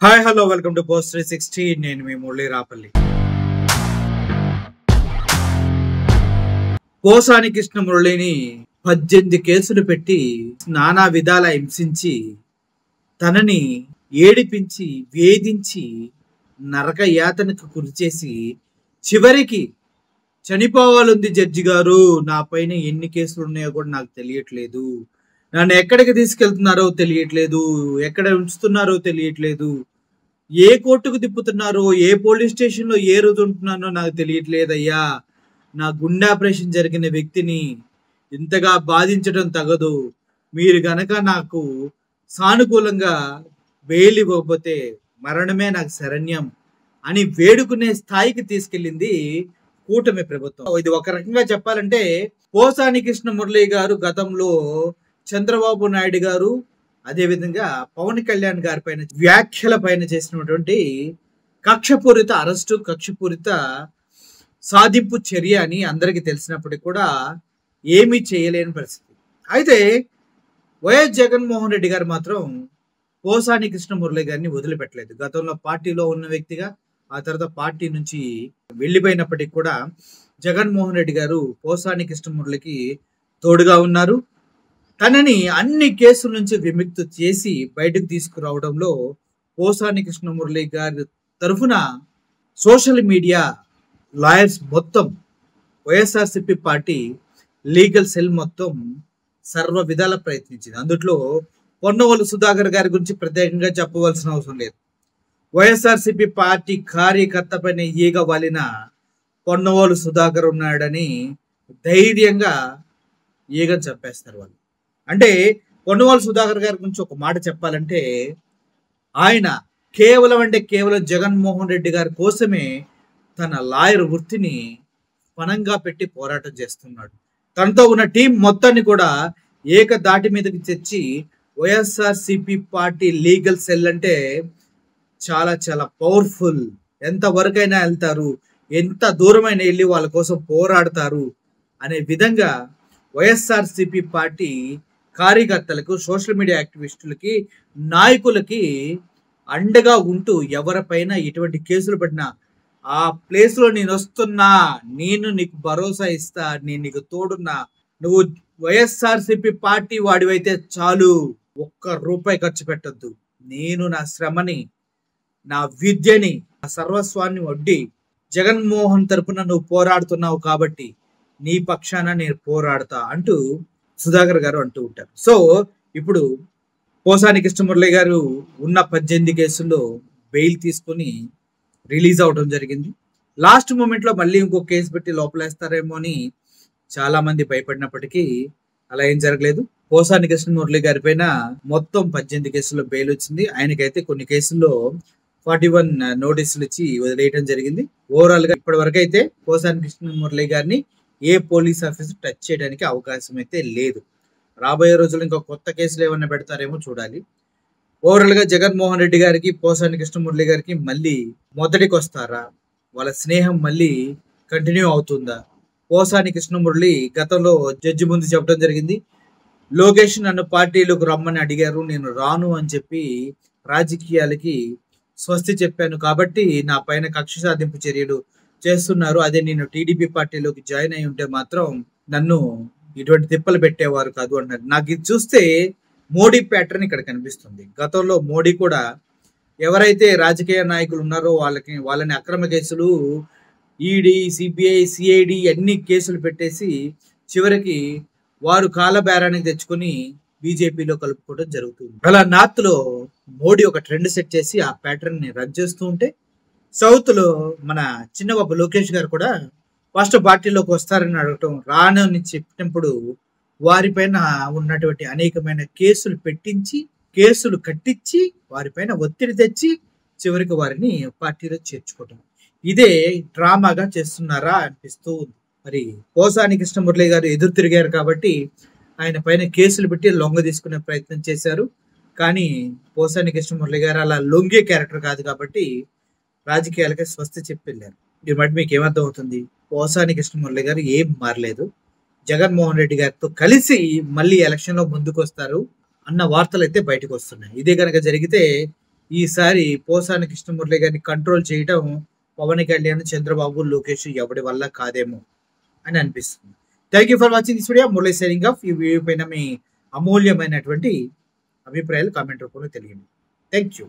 Hi hello welcome to post 360. నేను మీ మురళీ రాపల్లి. పోసాని కృష్ణ మురళిని 18 కేసులు పెట్టి నానా విధాల హింసించి తనని ఏడిపించి వేధించి నరక యాతనకు గురిచేసి చివరికి చనిపోవాలంది జడ్జి గారు, నా పైన ఎన్ని కేసులు ఉన్నాయో కూడా నాకు తెలియట్లేదు, నన్ను ఎక్కడికి తీసుకెళ్తున్నారో తెలియట్లేదు, ఎక్కడ ఉంచుతున్నారో తెలియట్లేదు, ఏ కోర్టుకు తిప్పుతున్నారో, ఏ పోలీస్ స్టేషన్లో ఏ రోజు ఉంటున్నానో నాకు తెలియట్లేదయ్యా, నా గుండె ఆపరేషన్ జరిగిన వ్యక్తిని ఇంతగా బాధించడం తగదు, మీరు గనక నాకు సానుకూలంగా బెయిల్ ఇవ్వకపోతే మరణమే నాకు శరణ్యం అని వేడుకునే స్థాయికి తీసుకెళ్ళింది కూటమి ప్రభుత్వం. ఇది ఒక రకంగా చెప్పాలంటే పోసాని కృష్ణ మురళి గారు గతంలో చంద్రబాబు నాయుడు గారు అదేవిధంగా పవన్ కళ్యాణ్ గారి పైన వ్యాఖ్యల పైన చేసినటువంటి కక్షపూరిత అరెస్టు, కక్షపూరిత సాధింపు చర్య అని అందరికీ తెలిసినప్పటికీ కూడా ఏమీ చేయలేని పరిస్థితి. అయితే వైఎస్ జగన్మోహన్ రెడ్డి గారు మాత్రం పోసాని కృష్ణ మురళి గారిని వదిలిపెట్టలేదు. గతంలో పార్టీలో ఉన్న వ్యక్తిగా ఆ తర్వాత పార్టీ నుంచి వెళ్ళిపోయినప్పటికీ కూడా జగన్మోహన్ రెడ్డి గారు పోసాని కృష్ణ మురళికి తోడుగా ఉన్నారు. తనని అన్ని కేసుల నుంచి విముక్తి చేసి బయటకు తీసుకురావడంలో పోసాని కృష్ణ మురళి గారి తరఫున సోషల్ మీడియా లాయర్స్ మొత్తం, వైఎస్ఆర్సిపి పార్టీ లీగల్ సెల్ మొత్తం సర్వ విధాల ప్రయత్నించింది. అందులో పొన్నవోలు సుధాకర్ గారి గురించి ప్రత్యేకంగా చెప్పవలసిన అవసరం లేదు. వైఎస్ఆర్సిపి పార్టీ కార్యకర్త పైన ఈగ వాలిన పొన్నవోలు సుధాకర్ ఉన్నాడని ధైర్యంగా ఈగని చంపేస్తారు వాళ్ళు. అంటే పొన్నవోలు సుధాకర్ గారి గురించి ఒక మాట చెప్పాలంటే, ఆయన కేవలం జగన్మోహన్ రెడ్డి గారి కోసమే తన లాయర్ వృత్తిని పణంగా పెట్టి పోరాటం చేస్తున్నాడు. తనతో ఉన్న టీం మొత్తాన్ని కూడా ఏకదాటి మీదకి తెచ్చి వైఎస్ఆర్సిపి పార్టీ లీగల్ సెల్ అంటే చాలా చాలా పవర్ఫుల్, ఎంత వరకైనా వెళ్తారు, ఎంత దూరమైనా వెళ్ళి వాళ్ళ కోసం పోరాడతారు అనే విధంగా వైఎస్ఆర్సిపి పార్టీ కార్యకర్తలకు, సోషల్ మీడియా యాక్టివిస్టులకి, నాయకులకి అండగా ఉంటూ ఎవరిపైన ఎటువంటి కేసులు పడినా ఆ ప్లేస్లో నేను వస్తున్నా, నేను నీకు భరోసా ఇస్తా, నేను నీకు తోడున్నా, నువ్వు వైఎస్ఆర్సిపి పార్టీ వాడివైతే చాలు, ఒక్క రూపాయి ఖర్చు పెట్టద్దు, నేను నా శ్రమని, నా విద్యని, నా సర్వస్వాన్ని వడ్డి జగన్మోహన్ తరపున నువ్వు పోరాడుతున్నావు కాబట్టి నీ పక్షాన నేను పోరాడతా అంటూ సుధాకర్ గారు అంటూ ఉంటారు. సో ఇప్పుడు పోసాని కృష్ణ మురళి గారు ఉన్న 18 కేసుల్లో బెయిల్ తీసుకొని రిలీజ్ అవడం జరిగింది. లాస్ట్ మూమెంట్లో మళ్ళీ ఇంకో కేసు పెట్టి లోపలేస్తారేమో అని చాలా మంది భయపడినప్పటికీ అలా ఏం జరగలేదు. పోసాని కృష్ణ మురళి గారి పైన మొత్తం 18 కేసుల్లో బెయిల్ వచ్చింది. ఆయనకైతే కొన్ని కేసుల్లో 41 నోటీసులు ఇచ్చి వదిలేయడం జరిగింది. ఓవరాల్ గా ఇప్పటి వరకు అయితే పోసాని కృష్ణ మురళి గారిని ఏ పోలీస్ ఆఫీసర్ టచ్ చేయడానికి అవకాశం అయితే లేదు. రాబోయే రోజుల్లో ఇంకా కొత్త కేసులు ఏమన్నా పెడతారేమో చూడాలి. ఓవరాల్ గా జగన్మోహన్ రెడ్డి గారికి, పోసాని కృష్ణ మురళి గారికి మళ్ళీ మొదటికి వస్తారా, వాళ్ళ స్నేహం మళ్ళీ కంటిన్యూ అవుతుందా? పోసాని కృష్ణ మురళి గతంలో జడ్జి ముందు చెప్పడం జరిగింది, లోకేష్ నన్ను పార్టీలోకి రమ్మని అడిగారు, నేను రాను అని చెప్పి రాజకీయాలకి స్వస్తి చెప్పాను కాబట్టి నా పైన కక్ష సాధింపు చర్యలు చేస్తున్నారు, అదే నేను టీడీపీ పార్టీలోకి జాయిన్ అయి ఉంటే మాత్రం నన్ను ఇటువంటి తిప్పలు పెట్టేవారు కాదు అన్నారు. నాకు ఇది చూస్తే మోడీ ప్యాటర్న్ ఇక్కడ కనిపిస్తుంది. గతంలో మోడీ కూడా ఎవరైతే రాజకీయ నాయకులు ఉన్నారో వాళ్ళని అక్రమ కేసులు, ఈడీ, సిబిఐ, సిఐడి అన్ని కేసులు పెట్టేసి చివరికి వారు కాలబేరానికి తెచ్చుకొని బీజేపీలో కలుపుకోవడం జరుగుతుంది. అలా నార్త్ లో మోడీ ఒక ట్రెండ్ సెట్ చేసి ఆ ప్యాటర్న్ ని రన్ చేస్తూ ఉంటే, సౌత్ లో మన చిన్నబాబు లోకేష్ గారు కూడా ఫస్ట్ పార్టీలోకి వస్తారని అడగటం, రానని చెప్పినప్పుడు వారిపైన ఉన్నటువంటి అనేకమైన కేసులు పెట్టించి, కేసులు కట్టించి, వారిపైన ఒత్తిడి తెచ్చి చివరికి వారిని పార్టీలో చేర్చుకోవటం, ఇదే డ్రామాగా చేస్తున్నారా అనిపిస్తూ ఉంది. మరి పోసాని కృష్ణ మురళి గారు ఎదురు తిరిగారు కాబట్టి ఆయన పైన కేసులు పెట్టి లొంగ తీసుకునే ప్రయత్నం చేశారు. కానీ పోసాని కృష్ణ మురళి గారు అలా లొంగే క్యారెక్టర్ కాదు కాబట్టి రాజకీయాలకి స్వస్తి చెప్పి వెళ్ళారు. ఈ మధ్య మీకు ఏమర్థం అవుతుంది? పోసాని కృష్ణ మురళి గారు ఏం మారలేదు, జగన్మోహన్ రెడ్డి గారితో కలిసి మళ్ళీ ఎలక్షన్ లో ముందుకు వస్తారు అన్న వార్తలు అయితే బయటకు వస్తున్నాయి. ఇదే కనుక జరిగితే ఈసారి పోసాని కృష్ణమురళి గారిని కంట్రోల్ చేయడం పవన్ కళ్యాణ్, చంద్రబాబు, లోకేష్ ఎవడి వల్ల కాదేమో అని అనిపిస్తుంది. Thank you for watching this video. Murali signing off. ఈ వీడియో పైన మీ అమూల్యమైనటువంటి అభిప్రాయాలు కామెంట్ రూపంలో తెలియండి. Thank you.